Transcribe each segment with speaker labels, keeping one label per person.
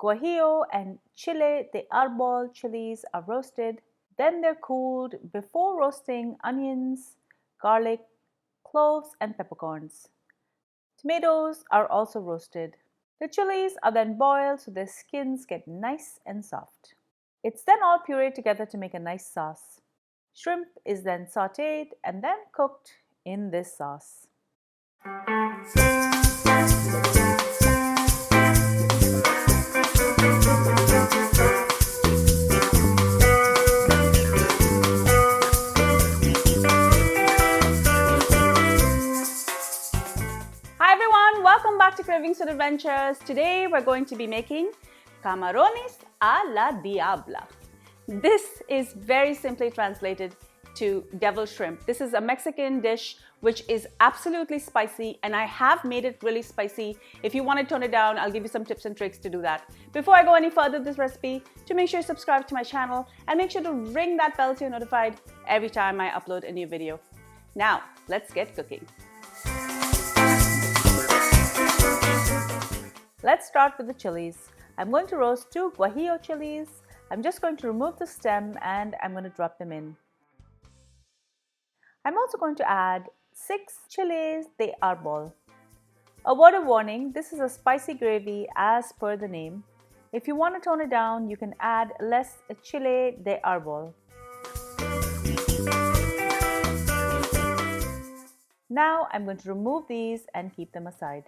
Speaker 1: Guajillo and Chile de Arbol chilies are roasted. Then they're cooled before roasting onions, garlic, cloves, and peppercorns. Tomatoes are also roasted. The chilies are then boiled so their skins get nice and soft. It's then all pureed together to make a nice sauce. Shrimp is then sauteed and then cooked in this sauce. Welcome back to Cravings and Adventures. Today we're going to be making Camarones a la diabla. This is very simply translated to devil shrimp. This is a Mexican dish which is absolutely spicy, and I have made it really spicy. If you want to tone it down, I'll give you some tips and tricks to do that. Before I go any further with this recipe, to make sure you subscribe to my channel and make sure to ring that bell so you're notified every time I upload a new video. Now, let's get cooking. Let's start with the chilies. I'm going to roast 2 Guajillo chilies. I'm just going to remove the stem and I'm going to drop them in. I'm also going to add 6 Chiles de Arbol. A word of warning, this is a spicy gravy as per the name. If you want to tone it down, you can add less Chile de Arbol. Now I'm going to remove these and keep them aside.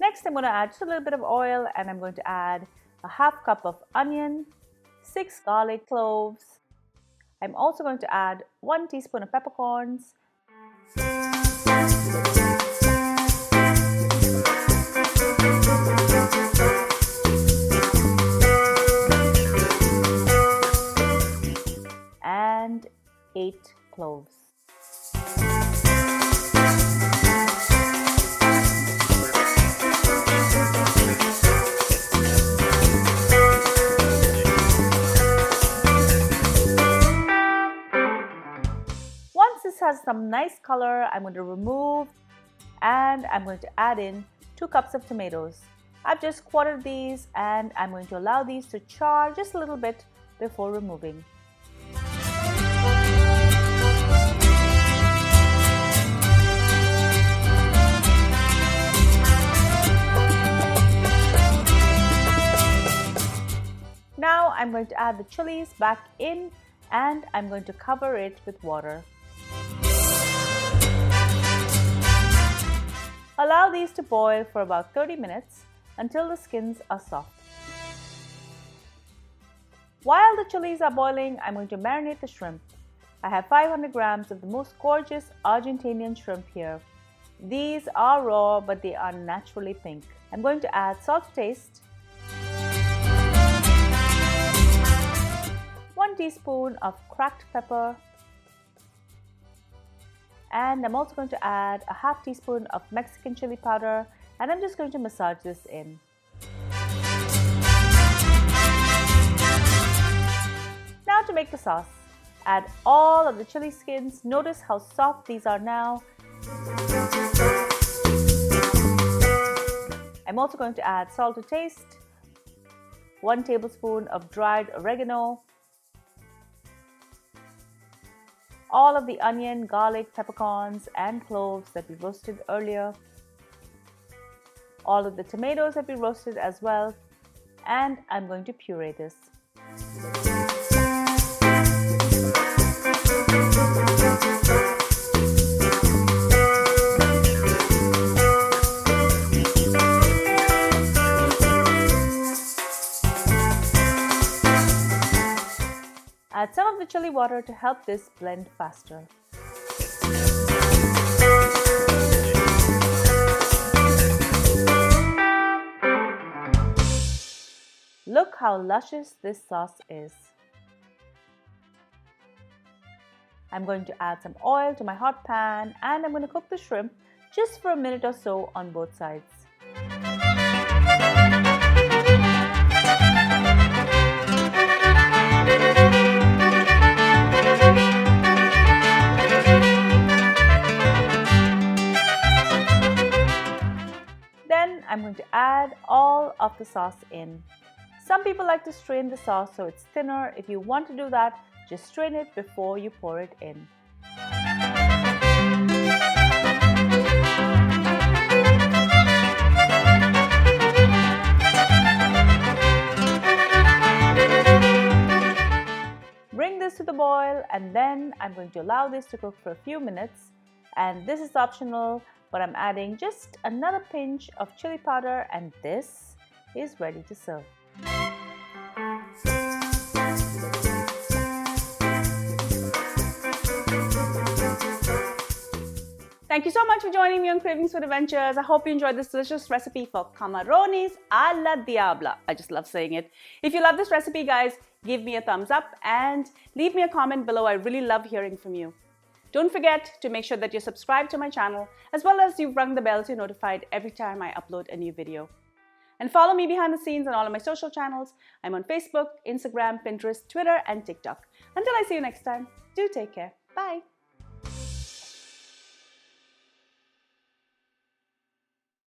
Speaker 1: Next, I'm going to add just a little bit of oil and I'm going to add a ½ cup of onion, 6 garlic cloves. I'm also going to add 1 teaspoon of peppercorns, and 8 cloves. Has some nice color, I'm going to remove and I'm going to add in 2 cups of tomatoes. I've just quartered these and I'm going to allow these to char just a little bit before removing. Now I'm going to add the chilies back in and I'm going to cover it with water. Allow these to boil for about 30 minutes until the skins are soft. While the chilies are boiling, I'm going to marinate the shrimp. I have 500 grams of the most gorgeous Argentinian shrimp here. These are raw, but they are naturally pink. I'm going to add salt to taste, 1 teaspoon of cracked pepper, and I'm also going to add a ½ teaspoon of Mexican chili powder, and I'm just going to massage this in. Now to make the sauce, add all of the chili skins. Notice how soft these are now. I'm also going to add salt to taste, 1 tablespoon of dried oregano, all of the onion, garlic, peppercorns, and cloves that we roasted earlier, all of the tomatoes that we roasted as well, and I'm going to puree this. Add some of the chili water to help this blend faster. Look how luscious this sauce is. I'm going to add some oil to my hot pan and I'm going to cook the shrimp just for a minute or so on both sides. I'm going to add all of the sauce in. Some people like to strain the sauce so it's thinner. If you want to do that, just strain it before you pour it in. Bring this to the boil, and then I'm going to allow this to cook for a few minutes. And this is optional, but I'm adding just another pinch of chili powder, and this is ready to serve. Thank you so much for joining me on Cravings Food Adventures. I hope you enjoyed this delicious recipe for Camarones a la diabla. I just love saying it. If you love this recipe, guys, give me a thumbs up and leave me a comment below. I really love hearing from you. Don't forget to make sure that you're subscribed to my channel, as well as you've rung the bell so you're notified every time I upload a new video. And follow me behind the scenes on all of my social channels. I'm on Facebook, Instagram, Pinterest, Twitter, and TikTok. Until I see you next time, do take care. Bye.